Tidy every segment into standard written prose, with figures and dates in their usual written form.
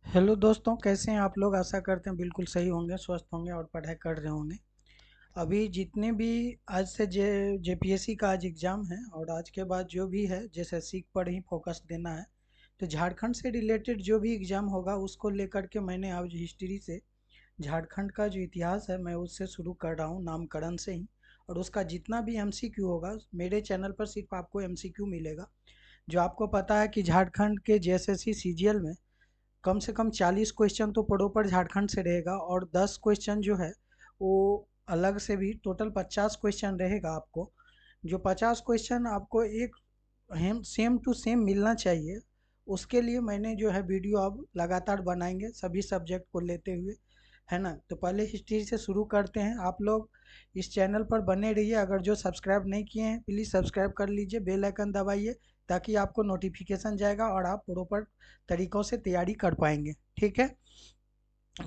Hello दोस्तों, कैसे हैं आप लोग। आशा करते हैं बिल्कुल सही होंगे, स्वस्थ होंगे और पढ़ाई कर रहे होंगे। अभी जितने भी आज से जेपीएससी का आज एग्ज़ाम है और आज के बाद जो भी है जेएसएससी पर ही फोकस देना है। तो झारखंड से रिलेटेड जो भी एग्ज़ाम होगा उसको लेकर के मैंने आज हिस्ट्री से झारखंड का जो इतिहास है मैं उससे शुरू कर रहा हूँ, नामकरण से ही। और उसका जितना भी एमसीक्यू होगा मेरे चैनल पर सिर्फ आपको एमसीक्यू मिलेगा। जो आपको पता है कि झारखंड के जेएसएससी सीजीएल में कम से कम 40 क्वेश्चन तो प्रॉपर झारखंड से रहेगा और 10 क्वेश्चन जो है वो अलग से भी, टोटल 50 क्वेश्चन रहेगा आपको। जो 50 क्वेश्चन आपको एक हम सेम टू सेम मिलना चाहिए। उसके लिए मैंने जो है वीडियो अब लगातार बनाएंगे सभी सब्जेक्ट को लेते हुए, है ना। तो पहले हिस्ट्री से शुरू करते हैं। आप लोग इस चैनल पर बने रहिए। अगर जो सब्सक्राइब नहीं किए हैं प्लीज़ सब्सक्राइब कर लीजिए, बेल आइकन दबाइए ताकि आपको नोटिफिकेशन जाएगा और आप प्रॉपर तरीक़ों से तैयारी कर पाएंगे। ठीक है।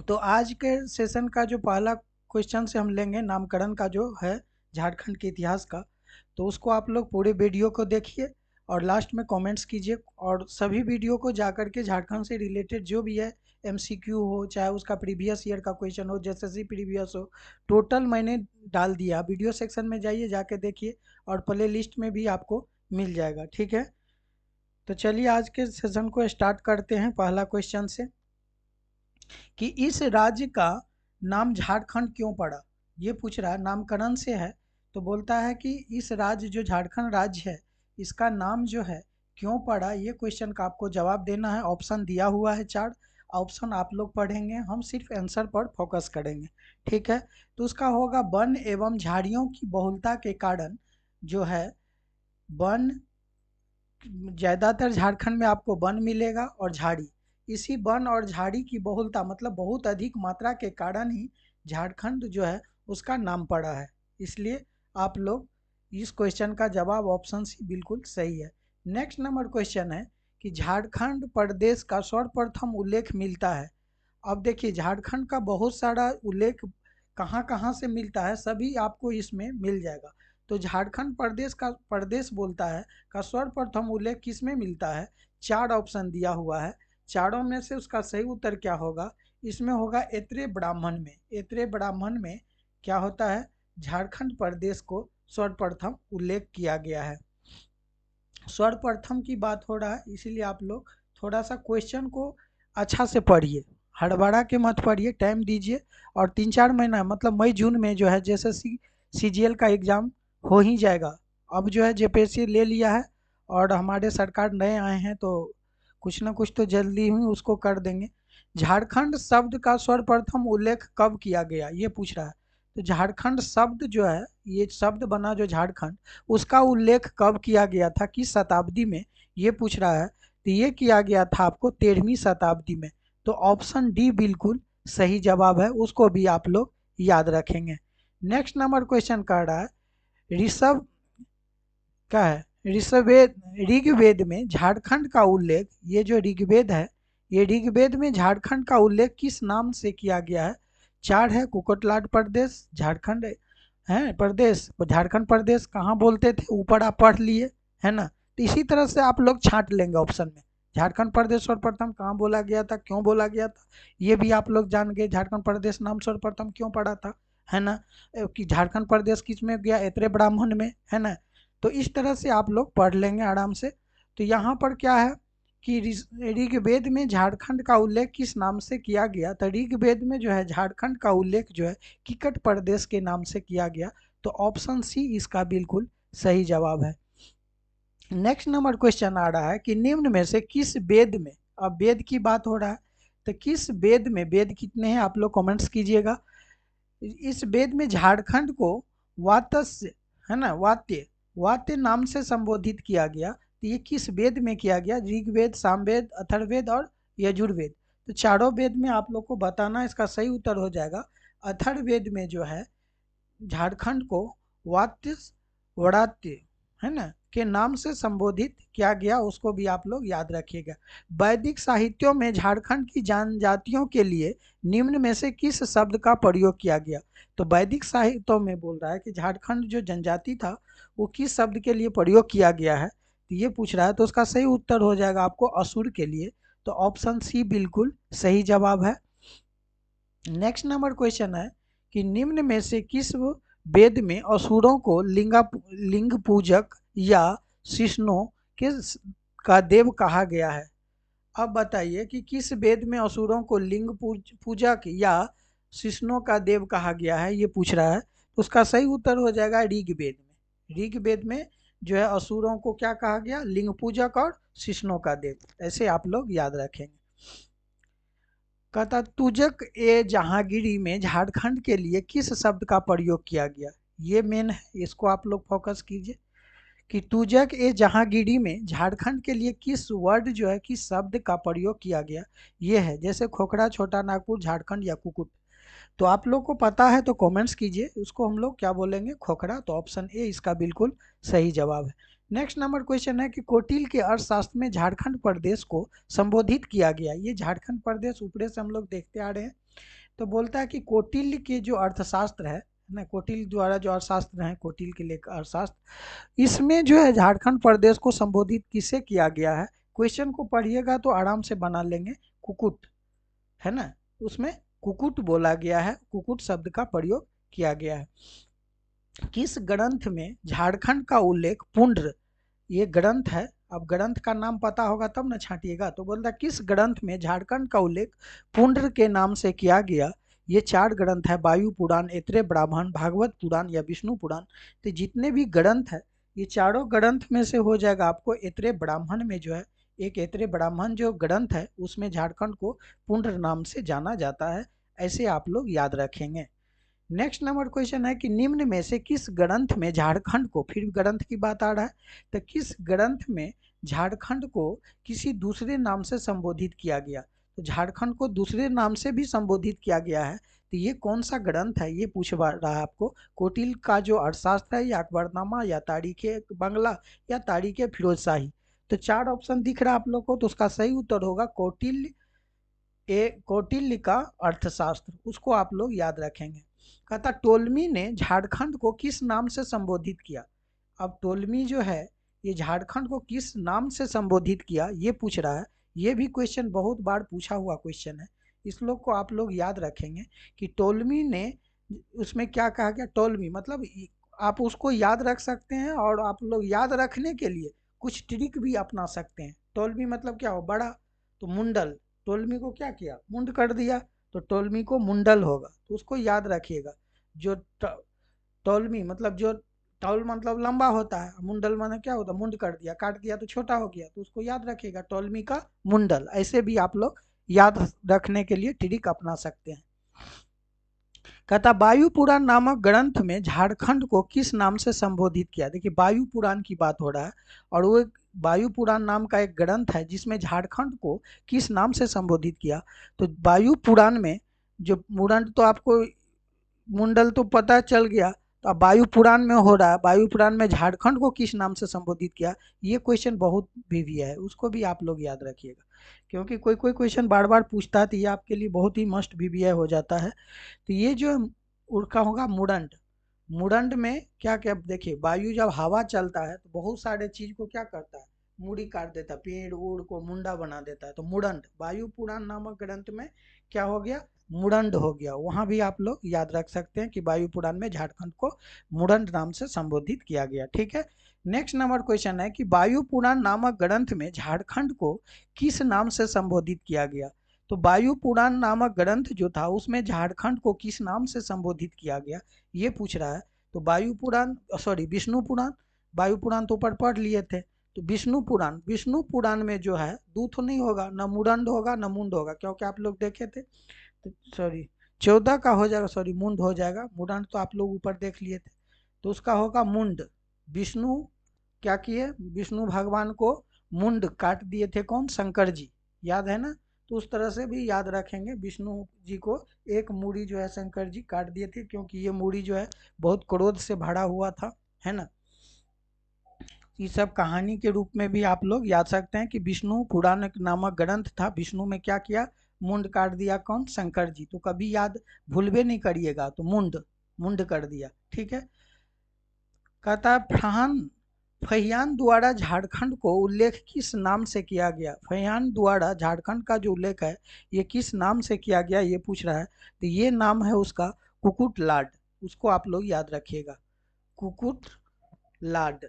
तो आज के सेशन का जो पहला क्वेश्चन से हम लेंगे नामकरण का जो है झारखंड के इतिहास का। तो उसको आप लोग पूरे वीडियो को देखिए और लास्ट में कमेंट्स कीजिए। और सभी वीडियो को जाकर के झारखंड से रिलेटेड जो भी है एमसीक्यू हो, चाहे उसका प्रीवियस ईयर का क्वेश्चन हो, जेएसएससी प्रीवियस हो, टोटल मैंने डाल दिया। वीडियो सेक्शन में जाइए, जाके देखिए और प्ले लिस्ट में भी आपको मिल जाएगा। ठीक है। तो चलिए आज के सेशन को स्टार्ट करते हैं पहला क्वेश्चन से कि इस राज्य का नाम झारखंड क्यों पड़ा। ये पूछ रहा है, नामकरण से है। तो बोलता है कि इस राज्य जो झारखंड राज्य है इसका नाम जो है क्यों पड़ा। ये क्वेश्चन का आपको जवाब देना है। ऑप्शन दिया हुआ है 4 ऑप्शन आप लोग पढ़ेंगे, हम सिर्फ आंसर पर फोकस करेंगे। ठीक है। तो उसका होगा वन एवं झाड़ियों की बहुलता के कारण जो है वन, ज़्यादातर झारखंड में आपको वन मिलेगा और झाड़ी। इसी वन और झाड़ी की बहुलता मतलब बहुत अधिक मात्रा के कारण ही झारखंड जो है उसका नाम पड़ा है। इसलिए आप लोग इस क्वेश्चन का जवाब ऑप्शन सी बिल्कुल सही है। नेक्स्ट नंबर क्वेश्चन है कि झारखंड प्रदेश का सर्वप्रथम उल्लेख मिलता है। अब देखिए झारखंड का बहुत सारा उल्लेख कहाँ कहाँ से मिलता है सभी आपको इसमें मिल जाएगा। तो झारखंड प्रदेश का प्रदेश बोलता है का सर्वप्रथम उल्लेख किस में मिलता है। 4 ऑप्शन दिया हुआ है, चारों में से उसका सही उत्तर क्या होगा। इसमें होगा ऐत्रेय ब्राह्मण में। ऐत्रेय ब्राह्मण में क्या होता है, झारखंड प्रदेश को सर्वप्रथम उल्लेख किया गया है। सर्वप्रथम की बात हो रहा है इसीलिए आप लोग थोड़ा सा क्वेश्चन को अच्छा से पढ़िए, हड़बड़ा के मत पढ़िए, टाइम दीजिए। और 3-4 महीना मतलब मई जून में जो है जैसे सीजीएल का एग्ज़ाम हो ही जाएगा। अब जो है जेपीएससी ले लिया है और हमारे सरकार नए आए हैं तो कुछ ना कुछ तो जल्दी ही उसको कर देंगे। झारखंड शब्द का सर्वप्रथम उल्लेख कब किया गया ये पूछ रहा है। तो झारखंड शब्द जो है, ये शब्द बना जो झारखंड, उसका उल्लेख कब किया गया था, किस शताब्दी में, ये पूछ रहा है। तो ये किया गया था आपको 13वीं शताब्दी में। तो ऑप्शन डी बिल्कुल सही जवाब है, उसको भी आप लोग याद रखेंगे। नेक्स्ट नंबर क्वेश्चन कर रहा है ऋषभ का है ऋग्वेद, ऋग्वेद में झारखंड का उल्लेख, ये जो ऋग्वेद है ये ऋग्वेद में झारखंड का उल्लेख किस नाम से किया गया है। 4 है कुकटलाट प्रदेश, झारखंड है प्रदेश, झारखंड प्रदेश कहाँ बोलते थे ऊपर आप पढ़ लिए, है ना। तो इसी तरह से आप लोग छांट लेंगे ऑप्शन में। झारखंड प्रदेश सर्वप्रथम कहाँ बोला गया था, क्यों बोला गया था, ये भी आप लोग जान गए। झारखंड प्रदेश नाम सर्वप्रथम क्यों पड़ा था, है ना। कि झारखंड प्रदेश किस में गया, ऐत्रेय ब्राह्मण में, है ना। तो इस तरह से आप लोग पढ़ लेंगे आराम से। तो यहाँ पर क्या है कि ऋग्वेद में झारखंड का उल्लेख किस नाम से किया गया। तो ऋग्वेद में जो है झारखंड का उल्लेख जो है किकट प्रदेश के नाम से किया गया। तो ऑप्शन सी इसका बिल्कुल सही जवाब है। नेक्स्ट नंबर क्वेश्चन आ रहा है कि निम्न में से किस वेद में, अब वेद की बात हो रहा है तो किस वेद में, वेद कितने हैं आप लोग कमेंट्स कीजिएगा। इस वेद में झारखंड को वातस्य, है ना, वात्य, वात्य नाम से संबोधित किया गया। तो ये किस वेद में किया गया, ऋग्वेद, सामवेद, अथर्ववेद और यजुर्वेद। तो चारों वेद में आप लोग को बताना, इसका सही उत्तर हो जाएगा अथर्ववेद में जो है झारखंड को वात्य वड़ात्य, है ना, के नाम से संबोधित किया गया, उसको भी आप लोग याद रखिएगा। वैदिक साहित्यों में झारखंड की जनजातियों के लिए निम्न में से किस शब्द का प्रयोग किया गया। तो वैदिक साहित्यों में बोल रहा है कि झारखंड जो जनजाति था वो किस शब्द के लिए प्रयोग किया गया है, तो ये पूछ रहा है। तो उसका सही उत्तर हो जाएगा आपको असुर के लिए। तो ऑप्शन सी बिल्कुल सही जवाब है। नेक्स्ट नंबर क्वेश्चन है कि निम्न में से किस वेद में असुरों को लिंग पूजक या शिष्णों के का देव कहा गया है। अब बताइए कि किस वेद में असुरों को लिंग पूजक या शिष्णों का देव कहा गया है, ये पूछ रहा है। तो उसका सही उत्तर हो जाएगा ऋग्वेद में। ऋग्वेद में जो है असुरों को क्या कहा गया, लिंग पूजक और शिष्णों का देव। ऐसे आप लोग याद रखेंगे। कहता तुजक ए जहांगीरी में झारखंड के लिए किस शब्द का प्रयोग किया गया, ये मेन है, इसको आप लोग फोकस कीजिए कि तुजक ए जहांगीरी में झारखंड के लिए किस वर्ड जो है, किस शब्द का प्रयोग किया गया, ये है। जैसे खोखड़ा, छोटा नागपुर, झारखंड या कुकुट। तो आप लोग को पता है तो कमेंट्स कीजिए, उसको हम लोग क्या बोलेंगे, खोखड़ा। तो ऑप्शन ए इसका बिल्कुल सही जवाब है। नेक्स्ट नंबर क्वेश्चन है कि कौटिल्य के अर्थशास्त्र में झारखंड प्रदेश को संबोधित किया गया। ये झारखंड प्रदेश ऊपरे से हम लोग देखते आ रहे हैं। तो बोलता है कि कौटिल्य के जो अर्थशास्त्र है ना, कौटिल्य द्वारा जो अर्थशास्त्र है, कौटिल्य के लिए अर्थशास्त्र, इसमें जो है झारखंड प्रदेश को संबोधित किससे किया गया है। क्वेश्चन को पढ़िएगा तो आराम से बना लेंगे। कुकुट है ना, उसमें कुकुट बोला गया है, कुकुट शब्द का प्रयोग किया गया है। किस ग्रंथ में झारखंड का उल्लेख पुंड्र, ये ग्रंथ है, अब ग्रंथ का नाम पता होगा तब ना छांटिएगा। तो बोलता किस ग्रंथ में झारखंड का उल्लेख पुंड्र के नाम से किया गया। ये 4 ग्रंथ है, वायु पुराण, ऐत्रेय ब्राह्मण, भागवत पुराण या विष्णु पुराण। तो जितने भी ग्रंथ है, ये चारों ग्रंथ में से हो जाएगा आपको ऐत्रेय ब्राह्मण में जो है, एक ऐत्रेय ब्राह्मण जो ग्रंथ है उसमें झारखंड को पुंड्र नाम से जाना जाता है। ऐसे आप लोग याद रखेंगे। नेक्स्ट नंबर क्वेश्चन है कि निम्न में से किस ग्रंथ में झारखंड को, फिर ग्रंथ की बात आ रहा है, तो किस ग्रंथ में झारखंड को किसी दूसरे नाम से संबोधित किया गया। तो झारखंड को दूसरे नाम से भी संबोधित किया गया है, तो ये कौन सा ग्रंथ है, ये पूछ रहा है आपको। कौटिल्य का जो अर्थशास्त्र है, या अकबरनामा, या तारीख बंगला, या तारीख फिरोज शाही। तो 4 ऑप्शन दिख रहा है आप लोग को, तो उसका सही उत्तर होगा कौटिल्य का अर्थशास्त्र, उसको आप लोग याद रखेंगे। कहता टोलमी ने झारखंड को किस नाम से संबोधित किया। अब टोलमी जो है ये झारखंड को किस नाम से संबोधित किया, ये पूछ रहा है। ये भी क्वेश्चन बहुत बार पूछा हुआ क्वेश्चन है, इस लोग को आप लोग याद रखेंगे कि टोलमी ने, उसमें क्या कहा गया। टोलमी मतलब आप उसको याद रख सकते हैं, और आप लोग याद रखने के लिए कुछ ट्रिक भी अपना सकते हैं। टोलमी मतलब क्या हो, बड़ा, तो मुंडल, टोलमी को क्या किया, मुंड कर दिया, तो टोलमी को मुंडल होगा, तो उसको याद रखिएगा। जो टोलमी मतलब, जो टॉल मतलब लंबा होता है, मुंडल माने क्या होता है, मुंड कर दिया, काट दिया तो छोटा हो गया, तो उसको याद रखिएगा, टोलमी का मुंडल। ऐसे भी आप लोग याद रखने के लिए ट्रिक अपना सकते हैं। कहता वायु पुराण नामक ग्रंथ में झारखंड को किस नाम से संबोधित किया। देखिए वायु पुराण की बात हो रहा है, और वो वायु पुराण नाम का एक ग्रंथ है जिसमें झारखंड को किस नाम से संबोधित किया। तो वायु पुराण में जो मुंडल, तो आपको मुंडल तो पता चल गया, तो अब वायु पुराण में हो रहा है, वायु पुराण में झारखंड को किस नाम से संबोधित किया। ये क्वेश्चन बहुत भी है, उसको भी आप लोग याद रखिएगा, क्योंकि कोई कोई क्वेश्चन बार बार पूछता है, तो ये आपके लिए बहुत ही मस्ट भी हो जाता है। तो ये जो उनका होगा मुडंड, मुडंड में क्या क्या, देखिए वायु जब हवा चलता है तो बहुत सारे चीज को क्या करता है, मूड़ी काट देता है, पेड़ उड़ को मुंडा बना देता है। तो मुडंड वायु पुराण नामक ग्रंथ में क्या हो गया, मुडंड हो गया। वहां भी आप लोग याद रख सकते हैं कि वायु पुराण में झारखंड को मुडंड नाम से संबोधित किया गया। ठीक है। नेक्स्ट नंबर क्वेश्चन है कि वायु पुराण नामक ग्रंथ में झारखंड को किस नाम से संबोधित किया गया। तो वायु पुराण नामक ग्रंथ जो था उसमें झारखंड को किस नाम से संबोधित किया गया, ये पूछ रहा है। तो वायु पुराण, सॉरी विष्णु पुराण, वायु पुराण तो ऊपर पढ़ लिए थे। तो विष्णु पुराण, विष्णु पुराण में जो है दूत नहीं होगा, न मुडंड होगा, न मुंड होगा, क्योंकि आप लोग देखे थे। तो सॉरी 14 का हो जाएगा, सॉरी मुंड हो जाएगा, मुडंड तो आप लोग ऊपर देख लिए थे। तो उसका होगा मुंड। विष्णु क्या किए, विष्णु भगवान को मुंड काट दिए थे, कौन, शंकर जी, याद है ना। तो उस तरह से भी याद रखेंगे, विष्णु जी को एक मूड़ी जो है शंकर जी काट दिए थे, क्योंकि ये मूड़ी जो है बहुत क्रोध से भरा हुआ था, है ना। ये सब कहानी के रूप में भी आप लोग याद सकते हैं कि विष्णु पुराण नामक ग्रंथ था, विष्णु में क्या किया, मुंड काट दिया, कौन, शंकर जी। तो कभी याद भूलवे नहीं करिएगा, तो मुंड, मुंड कर दिया। ठीक है। कहता है फहियान द्वारा झारखंड को उल्लेख किस नाम से किया गया? फहियान द्वारा झारखंड का जो उल्लेख है ये किस नाम से किया गया ये पूछ रहा है। तो ये नाम है उसका कुकुट लाड, उसको आप लोग याद रखिएगा, कुकुट लाड।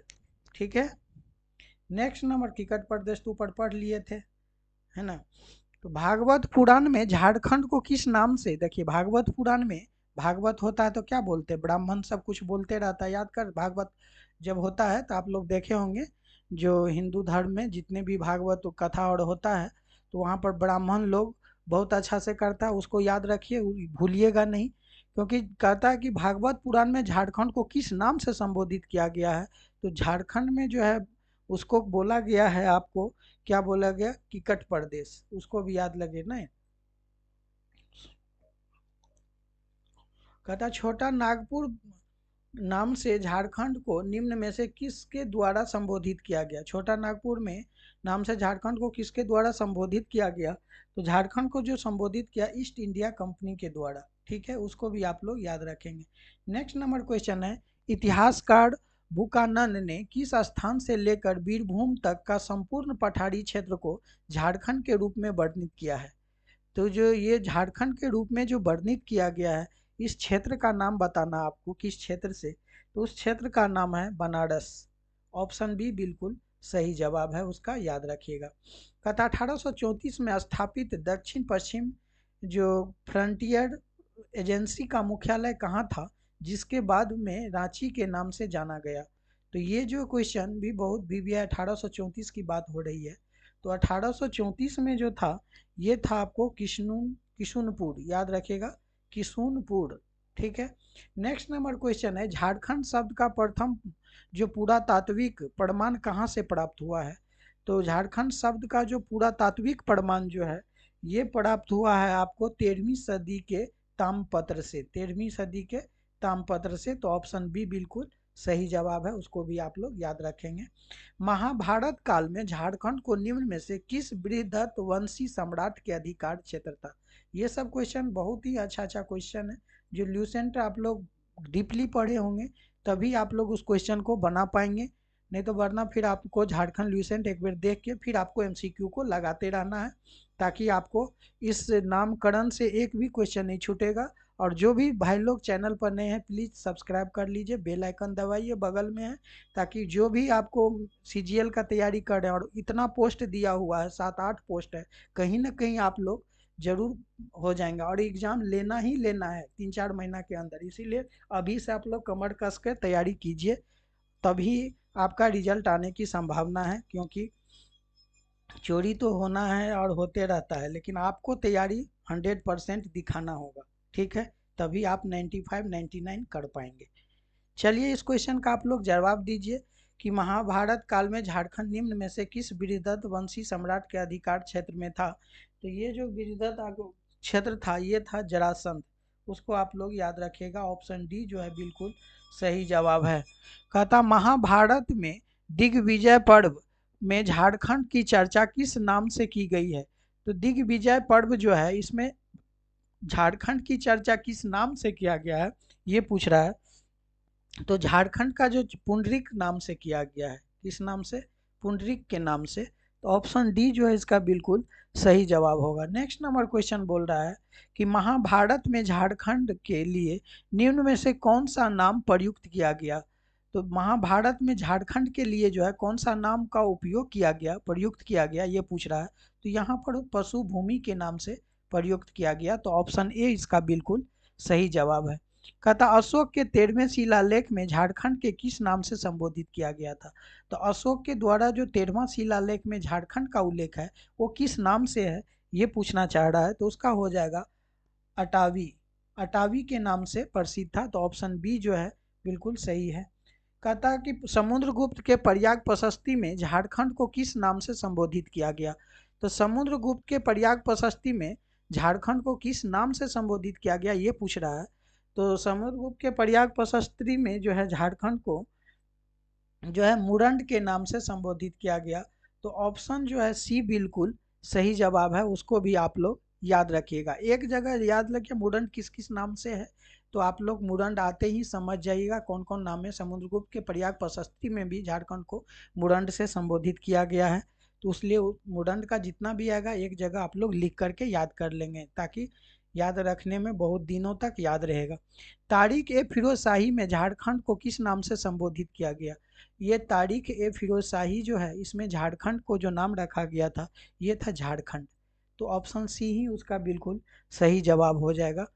ठीक है। नेक्स्ट नंबर टिकट प्रदेश तो ऊपर पढ़ लिए थे, है ना। तो भागवत पुराण में झारखंड को किस नाम से, देखिए भागवत पुराण में भागवत होता है तो क्या बोलते हैं, ब्राह्मण सब कुछ बोलते रहता है, याद कर। भागवत जब होता है तो आप लोग देखे होंगे जो हिंदू धर्म में जितने भी भागवत कथा और होता है तो वहाँ पर ब्राह्मण लोग बहुत अच्छा से करता है, उसको याद रखिए, भूलिएगा नहीं। क्योंकि कहता है कि भागवत पुराण में झारखंड को किस नाम से संबोधित किया गया है, तो झारखंड में जो है उसको बोला गया है, आपको क्या बोला गया, टिकट प्रदेश, उसको भी याद लगे ना। कहता छोटा नागपुर नाम से झारखंड को निम्न में से किसके द्वारा संबोधित किया गया? छोटा नागपुर में नाम से झारखंड को किसके द्वारा संबोधित किया गया? तो झारखंड को जो संबोधित किया ईस्ट इंडिया कंपनी के द्वारा। ठीक है, उसको भी आप लोग याद रखेंगे। नेक्स्ट नंबर क्वेश्चन है, इतिहासकार बुकानन ने किस स्थान से लेकर बीरभूम तक का संपूर्ण पठारी क्षेत्र को झारखंड के रूप में वर्णित किया है? तो जो ये झारखंड के रूप में जो वर्णित किया गया है, इस क्षेत्र का नाम बताना आपको, किस क्षेत्र से, तो उस क्षेत्र का नाम है बनारस। ऑप्शन बी बिल्कुल सही जवाब है उसका, याद रखिएगा। कहता 1834 में स्थापित दक्षिण पश्चिम जो फ्रंटियर एजेंसी का मुख्यालय कहाँ था, जिसके बाद में रांची के नाम से जाना गया? तो ये जो क्वेश्चन भी बहुत भी है, 1834 की बात हो रही है, तो 1834 में जो था ये था आपको किशुनपुर, याद रखिएगा, किशुनपुर। ठीक है। नेक्स्ट नंबर क्वेश्चन है, झारखंड शब्द का प्रथम जो पुरातात्विक प्रमाण कहाँ से प्राप्त हुआ है? तो झारखंड शब्द का जो पुरातात्विक प्रमाण जो है ये प्राप्त हुआ है आपको 13वीं सदी के ताम्रपत्र से, 13वीं सदी के ताम्रपत्र से। तो ऑप्शन बी बिल्कुल सही जवाब है, उसको भी आप लोग याद रखेंगे। महाभारत काल में झारखंड को निम्न में से किस बृहदत्त वंशी सम्राट के अधिकार क्षेत्र था? ये सब क्वेश्चन बहुत ही अच्छा अच्छा क्वेश्चन है, जो ल्यूसेंट आप लोग डीपली पढ़े होंगे तभी आप लोग उस क्वेश्चन को बना पाएंगे, नहीं तो वरना फिर आपको झारखंड ल्यूसेंट एक बार देख के फिर आपको एमसीक्यू को लगाते रहना है, ताकि आपको इस नामकरण से एक भी क्वेश्चन नहीं छूटेगा। और जो भी भाई लोग चैनल पर नए हैं प्लीज़ सब्सक्राइब कर लीजिए, बेल आइकन दबाइए, बगल में है, ताकि जो भी आपको सीजीएल का तैयारी कर रहे हैं, और इतना पोस्ट दिया हुआ है, 7-8 पोस्ट है, कहीं ना कहीं आप लोग जरूर हो जाएंगे, और एग्ज़ाम लेना ही लेना है 3-4 महीना के अंदर। इसीलिए अभी से आप लोग कमर कस कर तैयारी कीजिए, तभी आपका रिजल्ट आने की संभावना है। क्योंकि चोरी तो होना है और होते रहता है, लेकिन आपको तैयारी 100% दिखाना होगा। ठीक है, तभी आप 95-99 कर पाएंगे। चलिए इस क्वेश्चन का आप लोग जवाब दीजिए कि महाभारत काल में झारखंड निम्न में से किस बृहदत्त वंशी सम्राट के अधिकार क्षेत्र में था? तो ये जो बृहदत्त क्षेत्र था ये था जरासंध, उसको आप लोग याद रखिएगा। ऑप्शन डी जो है बिल्कुल सही जवाब है। कहता महाभारत में दिग्विजय पर्व में झारखंड की चर्चा किस नाम से की गई है? तो दिग्विजय पर्व जो है इसमें झारखंड की चर्चा किस नाम से किया गया है ये पूछ रहा है। तो झारखंड का जो पुंडरिक नाम से किया गया है, किस नाम से? पुंडरिक के नाम से। तो ऑप्शन डी जो है इसका बिल्कुल सही जवाब होगा। नेक्स्ट नंबर क्वेश्चन बोल रहा है कि महाभारत में झारखंड के लिए निम्न में से कौन सा नाम प्रयुक्त किया गया? तो महाभारत में झारखंड के लिए जो है कौन सा नाम का उपयोग किया गया, प्रयुक्त किया गया, ये पूछ रहा है। तो यहाँ पर पशु भूमि के नाम से प्रयुक्त किया गया। तो ऑप्शन ए इसका बिल्कुल सही जवाब है। कहता अशोक के 13वें शिलालेख में झारखंड के किस नाम से संबोधित किया गया था? तो अशोक के द्वारा जो 13वां शिलालेख में झारखंड का उल्लेख है वो किस नाम से है ये पूछना चाह रहा है। तो उसका हो जाएगा अटावी, अटावी के नाम से प्रसिद्ध था। तो ऑप्शन बी जो है बिल्कुल सही है। कहता है कि समुद्रगुप्त के प्रयाग प्रशस्ति में झारखंड को किस नाम से संबोधित किया गया? तो समुद्रगुप्त के प्रयाग प्रशस्ति में झारखंड को किस नाम से संबोधित किया गया ये पूछ रहा है। तो समुद्रगुप्त के प्रयाग प्रशस्ति में जो है झारखंड को जो है मुरंड के नाम से संबोधित किया गया। तो ऑप्शन जो है सी बिल्कुल सही जवाब है, उसको भी आप लोग याद रखिएगा। एक जगह याद रखिए मुडंड किस किस नाम से है, तो आप लोग मुडंड आते ही समझ जाइएगा कौन कौन नाम है। समुद्रगुप्त के प्रयाग प्रशस्ति में भी झारखंड को मुडंड से संबोधित किया गया है, तो इसलिए मुडंड का जितना भी आएगा एक जगह आप लोग लिख करके याद कर लेंगे, ताकि याद रखने में बहुत दिनों तक याद रहेगा। तारिक ए फिरोज शाही में झारखंड को किस नाम से संबोधित किया गया? ये तारिक ए फिरोज शाही जो है, इसमें झारखंड को जो नाम रखा गया था ये था झारखंड। तो ऑप्शन सी ही उसका बिल्कुल सही जवाब हो जाएगा।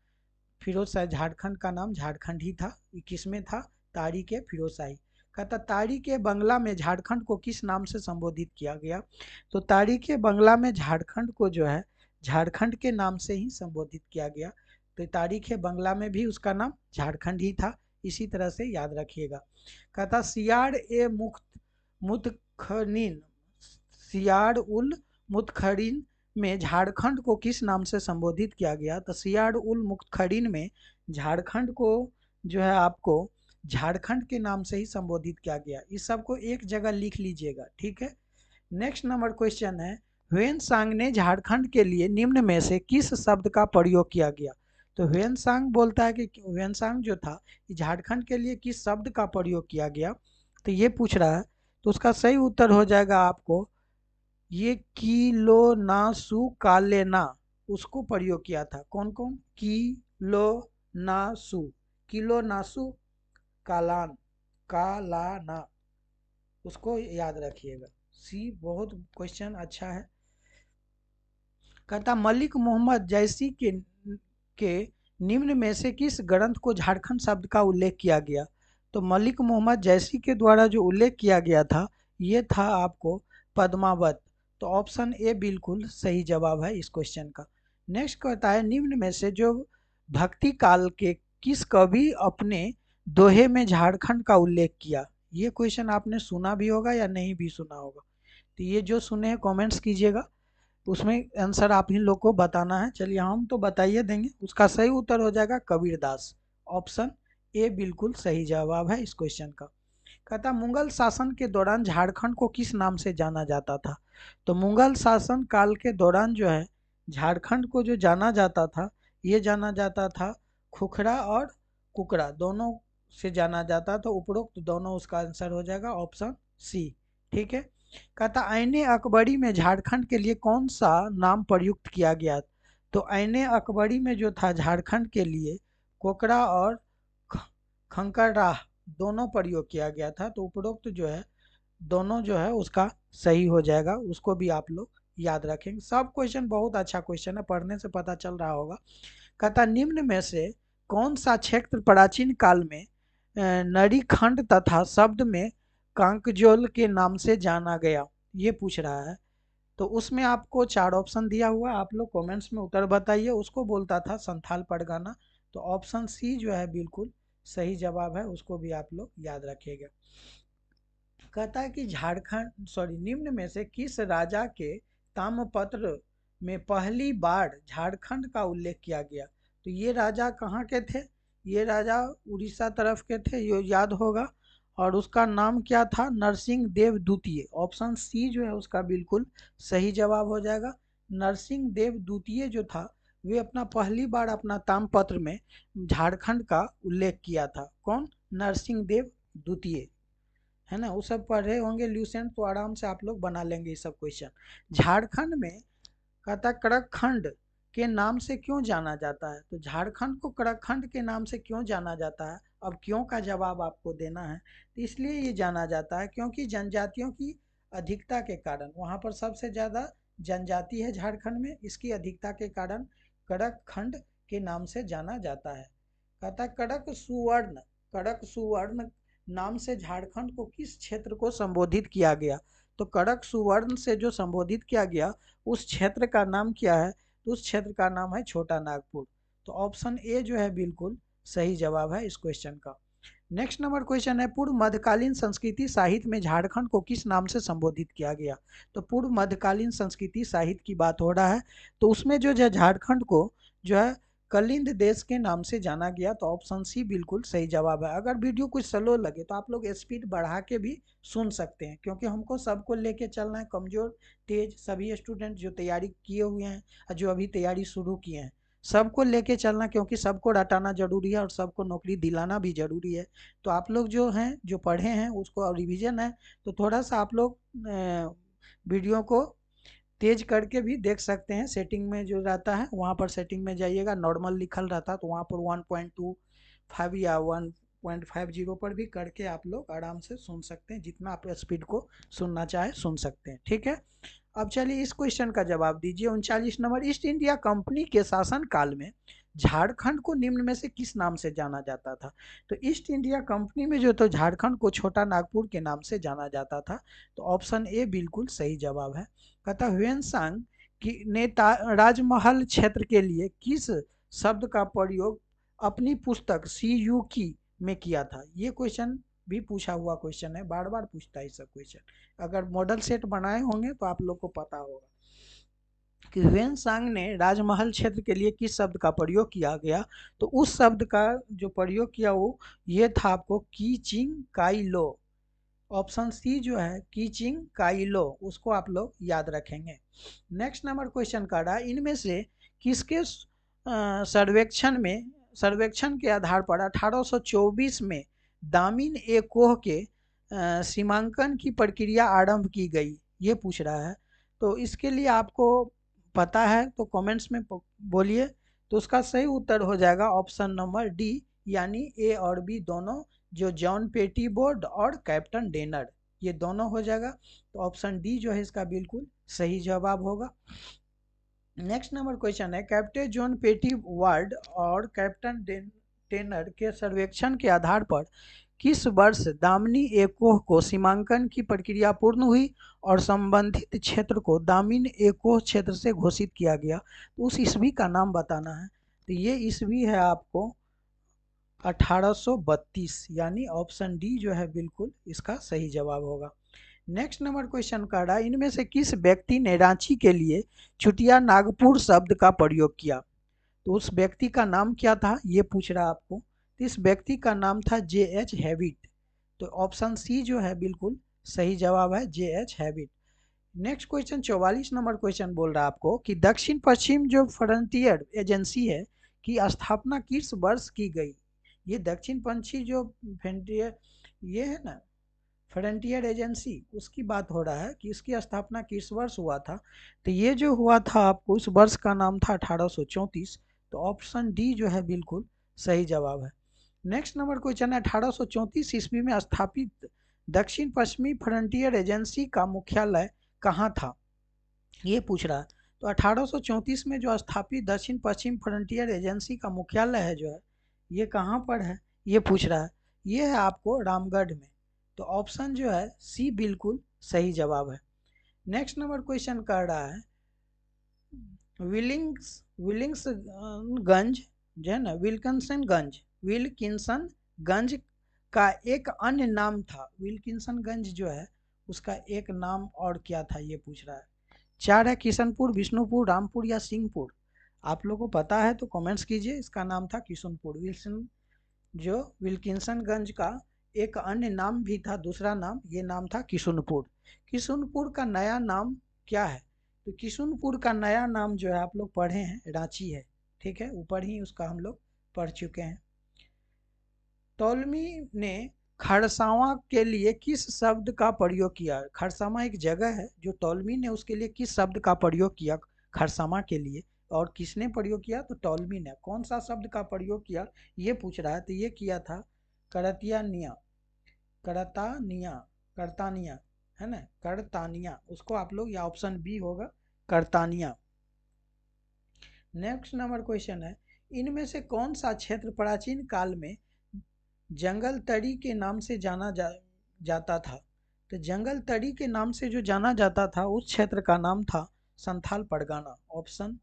फिरोज शाह, झारखंड का नाम झारखंड ही था। किसमें था? तारिक ए फिरोज शाही। कहता तारिक ए बंगला में झारखंड को किस नाम से संबोधित किया गया? तो तारिक ए बंगला में झारखंड को जो है झारखंड के नाम से ही संबोधित किया गया। तो तारिक ए बंगला में भी उसका नाम झारखंड ही था, इसी तरह से याद रखिएगा। कहता सियाड़ ए मुतखरीन, सियाड़ उल मुतखरीन में झारखंड को किस नाम से संबोधित किया गया? तो सियाड़ उल मुतखरीन में झारखंड को जो है आपको झारखंड के नाम से ही संबोधित किया गया। इस सब को एक जगह लिख लीजिएगा, ठीक है। नेक्स्ट नंबर क्वेश्चन है, ह्वेनसांग ने झारखंड के लिए निम्न में से किस शब्द का प्रयोग किया गया? तो ह्वेनसांग बोलता है कि ह्वेनसांग जो था झारखंड के लिए किस शब्द का प्रयोग किया गया, तो ये पूछ रहा है। तो उसका सही उत्तर हो जाएगा आपको ये किलो नासु कालेना, उसको प्रयोग किया था। कौन कौन? किलो नासु, किलो नासु कालान, कालाना, उसको याद रखिएगा। सी बहुत क्वेश्चन अच्छा है। कहता मलिक मोहम्मद जैसी के निम्न में से किस ग्रंथ को झारखंड शब्द का उल्लेख किया गया? तो मलिक मोहम्मद जैसी के द्वारा जो उल्लेख किया गया था ये था आपको पद्मावत। तो ऑप्शन ए बिल्कुल सही जवाब है इस क्वेश्चन का। नेक्स्ट कहता है निम्न में से जो भक्ति काल के किस कवि अपने दोहे में झारखंड का उल्लेख किया? ये क्वेश्चन आपने सुना भी होगा या नहीं भी सुना होगा, तो ये जो सुने हैं कमेंट्स कीजिएगा, उसमें आंसर आप ही लोग को बताना है। चलिए हम तो बताइए देंगे। उसका सही उत्तर हो जाएगा कबीरदास। ऑप्शन ए बिल्कुल सही जवाब है इस क्वेश्चन का। कहता मुगल शासन के दौरान झारखंड को किस नाम से जाना जाता था? तो मुगल शासन काल के दौरान जो है झारखंड को जो जाना जाता था ये जाना जाता था खुखरा और कुकरा, दोनों से जाना जाता। तो उपरोक्त दोनों उसका आंसर हो जाएगा ऑप्शन सी, ठीक है। कहता ऐने अकबरी में झारखंड के लिए कौन सा नाम प्रयुक्त किया गया? तो ऐने अकबरी में जो था झारखंड के लिए कोकरा और खंकरा दोनों प्रयोग किया गया था। तो उपरोक्त जो है दोनों जो है उसका सही हो जाएगा, उसको भी आप लोग याद रखेंगे। सब क्वेश्चन बहुत अच्छा क्वेश्चन है, पढ़ने से पता चल रहा होगा। कहता निम्न में से कौन सा क्षेत्र प्राचीन काल में नरीखंड तथा शब्द में कांकजोल के नाम से जाना गया? ये पूछ रहा है। तो उसमें आपको 4 ऑप्शन दिया हुआ, आप लोग कमेंट्स में उत्तर बताइए। उसको बोलता था संथाल परगना। तो ऑप्शन सी जो है बिल्कुल सही जवाब है, उसको भी आप लोग याद रखिएगा। कहता है कि निम्न में से किस राजा के ताम्रपत्र में पहली बार झारखंड का उल्लेख किया गया? तो ये राजा कहाँ के थे? ये राजा उड़ीसा तरफ के थे, ये याद होगा। और उसका नाम क्या था? नरसिंह देव द्वितीय। ऑप्शन सी जो है उसका बिल्कुल सही जवाब हो जाएगा। नरसिंह देव द्वितीय जो था वे अपना पहली बार अपना ताम्रपत्र में झारखंड का उल्लेख किया था। कौन? नरसिंह देव द्वितीय, है ना। वो सब पढ़े होंगे ल्यूसेंट, तो आराम से आप लोग बना लेंगे ये सब क्वेश्चन। झारखंड में कहता कड़कखंड के नाम से क्यों जाना जाता है? तो झारखंड को कड़कखंड के नाम से क्यों जाना जाता है? अब क्यों का जवाब आपको देना है। तो इसलिए ये जाना जाता है क्योंकि जनजातियों की अधिकता के कारण, वहाँ पर सबसे ज़्यादा जनजाति है झारखंड में, इसकी अधिकता के कारण कड़कखंड के नाम से जाना जाता है। कहता कड़क सुवर्ण नाम से झारखंड को किस क्षेत्र को संबोधित किया गया? तो कड़क सुवर्ण से जो संबोधित किया गया उस क्षेत्र का नाम क्या है? तो उस क्षेत्र का नाम है छोटा नागपुर। तो ऑप्शन ए जो है बिल्कुल सही जवाब है इस क्वेश्चन का। नेक्स्ट नंबर क्वेश्चन है पूर्व मध्यकालीन संस्कृति साहित्य में झारखंड को किस नाम से संबोधित किया गया? तो पूर्व मध्यकालीन संस्कृति साहित्य की बात हो रहा है, तो उसमें जो झारखंड को जो है कलिंद देश के नाम से जाना गया। तो ऑप्शन सी बिल्कुल सही जवाब है। अगर वीडियो कुछ स्लो लगे तो आप लोग स्पीड बढ़ा के भी सुन सकते हैं, क्योंकि हमको सबको लेके चलना है, कमजोर तेज सभी स्टूडेंट जो तैयारी किए हुए हैं और जो अभी तैयारी शुरू किए हैं, सबको लेके चलना, क्योंकि सबको रटाना जरूरी है और सबको नौकरी दिलाना भी जरूरी है। तो आप लोग जो हैं, जो पढ़े हैं, उसको रिविजन है, तो थोड़ा सा आप लोग वीडियो को तेज करके भी देख सकते हैं। सेटिंग में जो रहता है वहाँ पर सेटिंग में जाइएगा, नॉर्मल लिखल रहता है तो वहाँ पर 1.25 या 1.50 पर भी करके आप लोग आराम से सुन सकते हैं। जितना आप स्पीड को सुनना चाहे सुन सकते हैं, ठीक है। अब चलिए इस क्वेश्चन का जवाब दीजिए। 39 नंबर, ईस्ट इंडिया कंपनी के शासन काल में झारखंड को निम्न में से किस नाम से जाना जाता था? तो ईस्ट इंडिया कंपनी में जो तो झारखंड को छोटा नागपुर के नाम से जाना जाता था। तो ऑप्शन ए बिल्कुल सही जवाब है। कहता ह्वेनसांग की ने राजमहल क्षेत्र के लिए किस शब्द का प्रयोग अपनी पुस्तक सी यू की में किया था? ये क्वेश्चन भी पूछा हुआ क्वेश्चन है, बार बार पूछता है ये सब क्वेश्चन। अगर मॉडल सेट बनाए होंगे तो आप लोग को पता होगा कि ह्वेनसांग ने राजमहल क्षेत्र के लिए किस शब्द का प्रयोग किया गया। तो उस शब्द का जो प्रयोग किया वो ये था आपको कीचिंग काइलो। ऑप्शन सी जो है कीचिंग काइलो, उसको आप लोग याद रखेंगे। नेक्स्ट नंबर क्वेश्चन का रहा, इनमें से किसके सर्वेक्षण के आधार पर 1824 में दामिन ए कोह के सीमांकन की प्रक्रिया आरंभ की गई? ये पूछ रहा है। तो इसके लिए आपको पता है तो कमेंट्स में बोलिए। तो उसका सही उत्तर हो जाएगा ऑप्शन नंबर डी, यानी ए और बी दोनों, जो जॉन पेटीबोर्ड और कैप्टन डेनर, ये दोनों हो जाएगा। तो ऑप्शन डी जो है इसका बिल्कुल सही जवाब होगा। नेक्स्ट नंबर क्वेश्चन है, कैप्टन जॉन पेटीबोर्ड और कैप्टन डेनर के सर्वेक्षण के आधार पर किस वर्ष दामिनी एकोह को सीमांकन की प्रक्रिया पूर्ण हुई और संबंधित क्षेत्र को दामिन एकोह क्षेत्र से घोषित किया गया? तो उस ईस्वी का नाम बताना है। तो ये ईस्वी है आपको 1832, यानी ऑप्शन डी जो है बिल्कुल इसका सही जवाब होगा। नेक्स्ट नंबर क्वेश्चन का रहा, इनमें से किस व्यक्ति ने रांची के लिए चुटिया नागपुर शब्द का प्रयोग किया? तो उस व्यक्ति का नाम क्या था ये पूछ रहा है आपको। तो इस व्यक्ति का नाम था J.H. हैविट। तो ऑप्शन सी जो है बिल्कुल सही जवाब है, J.H. Hewitt. Next question 44 number question बोल रहा है आपको कि दक्षिण पश्चिम जो फ्रंटियर एजेंसी है की स्थापना किस वर्ष की गई? ये दक्षिण पश्चिम जो फ्रंटियर ये है ना फ्रंटियर एजेंसी, उसकी बात हो रहा है कि इसकी स्थापना किस वर्ष हुआ था। तो ये जो हुआ था आपको उस वर्ष का नाम था 1834। तो ऑप्शन डी जो है बिल्कुल सही जवाब है। नेक्स्ट नंबर क्वेश्चन है, 1834 ईस्वी में स्थापित दक्षिण पश्चिमी फ्रंटियर एजेंसी का मुख्यालय कहाँ था? ये पूछ रहा है। तो 1834 में जो स्थापित दक्षिण पश्चिम फ्रंटियर एजेंसी का मुख्यालय है जो है ये कहाँ पर है ये पूछ रहा है। ये है आपको रामगढ़ में। तो ऑप्शन जो है सी बिल्कुल सही जवाब है। नेक्स्ट नंबर क्वेश्चन कर रहा है, विलिंग्सगंज जो है ना विल्किंसनगंज का एक अन्य नाम था। विल्किंसनगंज जो है उसका एक नाम और क्या था ये पूछ रहा है। 4 है किशनपुर, विष्णुपुर, रामपुर या सिंहपुर। आप लोगों को पता है तो कमेंट्स कीजिए। इसका नाम था किशनपुर। विल्किंसनगंज का एक अन्य नाम भी था, दूसरा नाम, ये नाम था किशनपुर। किशनपुर का नया नाम क्या है? तो किशनपुर का नया नाम जो है आप लोग पढ़े हैं रांची है, ठीक है, ऊपर ही उसका हम लोग पढ़ चुके हैं। टॉलमी ने खरसावां के लिए किस शब्द का प्रयोग किया? खरसावां एक जगह है जो टॉलमी ने उसके लिए किस शब्द का प्रयोग किया खरसावां के लिए, और किसने प्रयोग किया? तो टॉलमी ने। कौन सा शब्द का प्रयोग किया ये पूछ रहा है। तो ये किया था करतानिया, करतानिया है ना, करतानिया, उसको आप लोग, या ऑप्शन बी होगा करतानिया। नेक्स्ट नंबर क्वेश्चन है, इनमें से कौन सा क्षेत्र प्राचीन काल में जंगल तड़ी के नाम से जाना जाता था? तो जंगल तड़ी के नाम से जो जाना जाता था उस क्षेत्र का नाम था संथाल परगना। ऑप्शन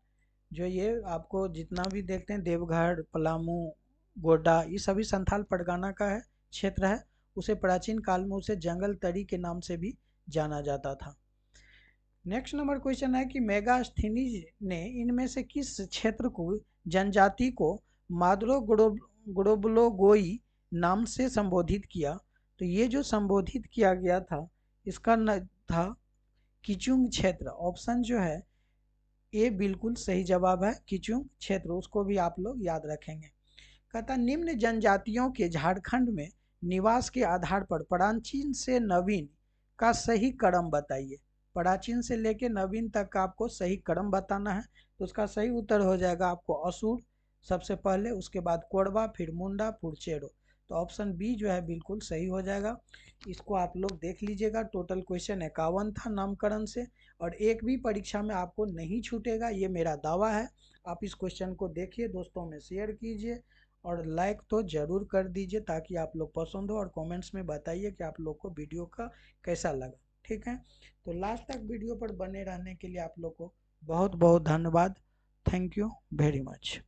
जो ये आपको जितना भी देखते हैं देवघर, पलामू, गोड्डा, ये सभी संथाल परगना का है क्षेत्र है। उसे प्राचीन काल में उसे जंगल तड़ी के नाम से भी जाना जाता था। नेक्स्ट नंबर क्वेश्चन है कि मेगास्थनीज ने इनमें से किस क्षेत्र को जनजाति को माद्रो ग्लोबलोगोई नाम से संबोधित किया। तो ये जो संबोधित किया गया था इसका न था किचुंग क्षेत्र। ऑप्शन जो है ए बिल्कुल सही जवाब है, किचुंग क्षेत्र, उसको भी आप लोग याद रखेंगे। कहता निम्न जनजातियों के झारखंड में निवास के आधार पर प्राचीन से नवीन का सही क्रम बताइए। प्राचीन से लेके नवीन तक का आपको सही क्रम बताना है। तो उसका सही उत्तर हो जाएगा आपको असुर सबसे पहले, उसके बाद कोरबा, फिर मुंडा, फिर चेरो। तो ऑप्शन बी जो है बिल्कुल सही हो जाएगा। इसको आप लोग देख लीजिएगा। टोटल क्वेश्चन 51 था नामकरण से, और एक भी परीक्षा में आपको नहीं छूटेगा, ये मेरा दावा है। आप इस क्वेश्चन को देखिए, दोस्तों में शेयर कीजिए और लाइक तो ज़रूर कर दीजिए ताकि आप लोग पसंद हो, और कमेंट्स में बताइए कि आप लोग को वीडियो का कैसा लगा। ठीक है, तो लास्ट तक वीडियो पर बने रहने के लिए आप लोग को बहुत बहुत धन्यवाद। Thank you very much.